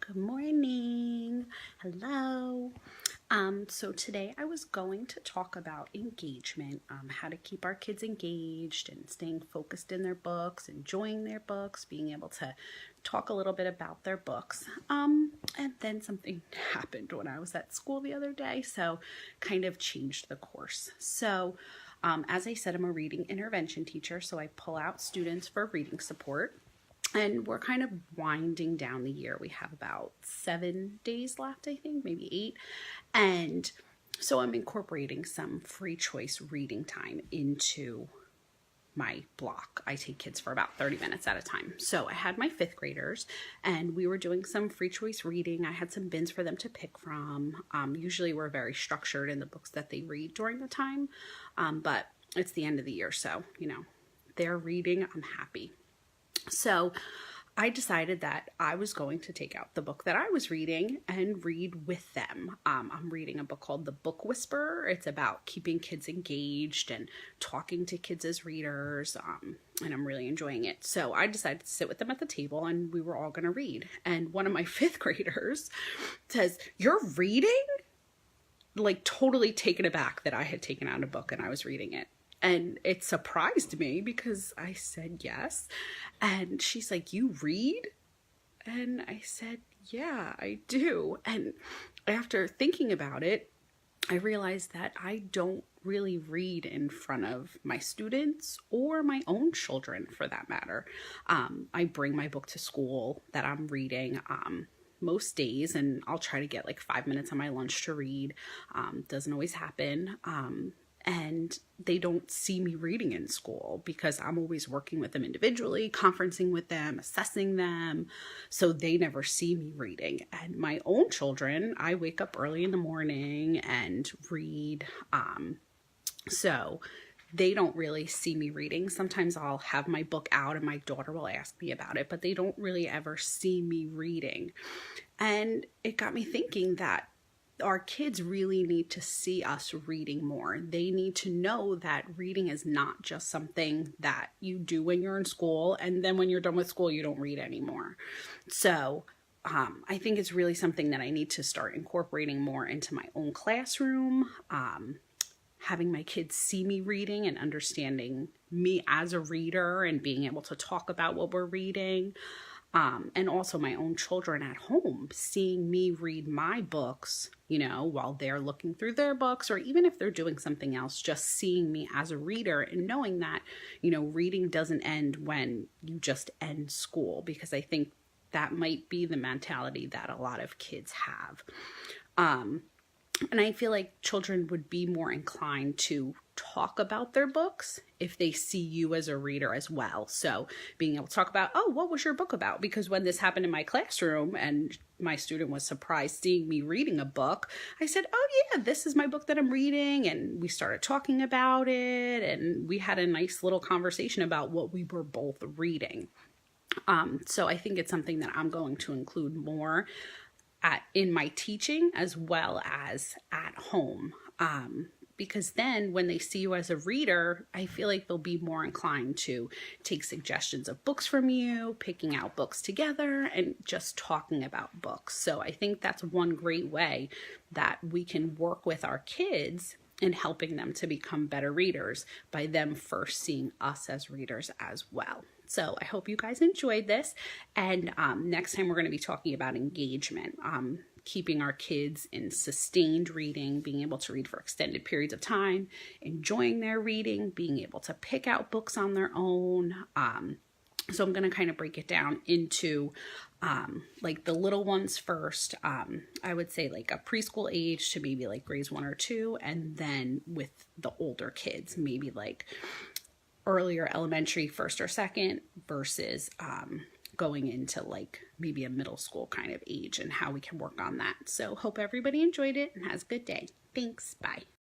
Good morning. Hello. So today I was going to talk about engagement, how to keep our kids engaged and staying focused in their books, enjoying their books, being able to talk a little bit about their books. And then something happened when I was at school the other day, so kind of changed the course. So as I said, I'm a reading intervention teacher, so I pull out students for reading support. And we're kind of winding down the year. We have about 7 days left, I think, maybe 8. And so I'm incorporating some free choice reading time into my block. I take kids for about 30 minutes at a time. So I had my 5th graders and we were doing some free choice reading. I had some bins for them to pick from. Usually we're very structured in the books that they read during the time, but it's the end of the year. So, they're reading, I'm happy. So I decided that I was going to take out the book that I was reading and read with them. I'm reading a book called The Book Whisperer. It's about keeping kids engaged and talking to kids as readers, and I'm really enjoying it. So I decided to sit with them at the table and we were all going to read. And one of my 5th graders says, "You're reading?" Like totally taken aback that I had taken out a book and I was reading it. And it surprised me because I said yes. And she's like, "You read?" And I said, "Yeah, I do." And after thinking about it, I realized that I don't really read in front of my students or my own children for that matter. I bring my book to school that I'm reading most days, and I'll try to get like 5 minutes on my lunch to read. Doesn't always happen. And they don't see me reading in school because I'm always working with them individually, conferencing with them, assessing them. So they never see me reading. And my own children, I wake up early in the morning and read. So they don't really see me reading. Sometimes I'll have my book out and my daughter will ask me about it, but they don't really ever see me reading. And it got me thinking that our kids really need to see us reading more. They need to know that reading is not just something that you do when you're in school and then when you're done with school you don't read anymore. So I think it's really something that I need to start incorporating more into my own classroom, having my kids see me reading and understanding me as a reader and being able to talk about what we're reading. And also my own children at home, seeing me read my books, while they're looking through their books, or even if they're doing something else, just seeing me as a reader and knowing that, reading doesn't end when you just end school, because I think that might be the mentality that a lot of kids have. And I feel like children would be more inclined to talk about their books if they see you as a reader as well. So being able to talk about, "Oh, what was your book about?" Because when this happened in my classroom and my student was surprised seeing me reading a book, I said, "Oh yeah, this is my book that I'm reading." And we started talking about it and we had a nice little conversation about what we were both reading. So I think it's something that I'm going to include more in my teaching as well as at home. Because then when they see you as a reader, I feel like they'll be more inclined to take suggestions of books from you, picking out books together, and just talking about books. So I think that's one great way that we can work with our kids in helping them to become better readers by them first seeing us as readers as well. So I hope you guys enjoyed this. And next time we're going to be talking about engagement, keeping our kids in sustained reading, being able to read for extended periods of time, enjoying their reading, being able to pick out books on their own. So I'm going to kind of break it down into like the little ones first. I would say like a preschool age to maybe like grades 1 or 2. And then with the older kids, maybe like earlier elementary, 1st or 2nd, versus going into like maybe a middle school kind of age and how we can work on that. So hope everybody enjoyed it and has a good day. Thanks. Bye.